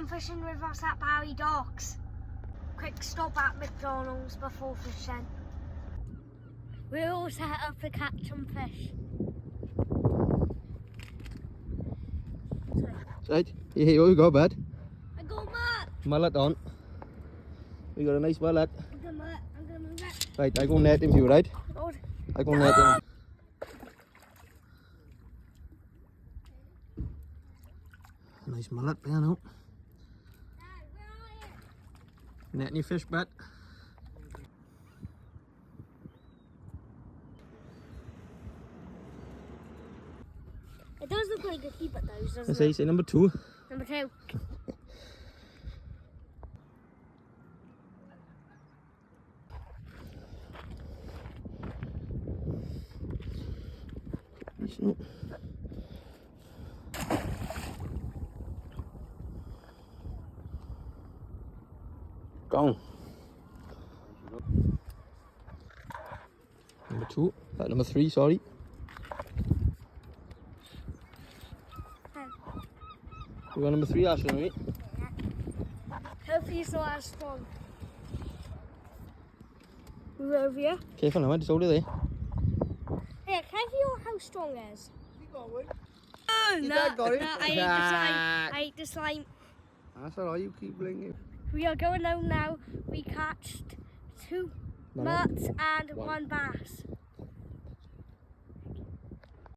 gone fishing with us at Barry Docks. Quick stop at McDonald's before fishing. We're all set up to catch some fish. Right, here you go, bud. I got mullet. Mullet on. We got a nice mullet. I'm gonna move it. Right, I go net him for you, right? Lord. I go net him. Nice mullet there now. Netting your fish, bud. It does look like a keeper though, doesn't Let's it? say number 2. Number 2. Gone. Number 2. Number 3, sorry. You got number 3, Ashley, mate? Yeah. Hopefully it's not as strong. Move over here. Careful now, just hold it there. Yeah, can I feel how strong it is? Keep going. Oh, Your no, dad got it. no, I ate the slime. I ate the slime. That's alright, you keep blinking. We are going home now. We catched 2 mullets and 1 bass.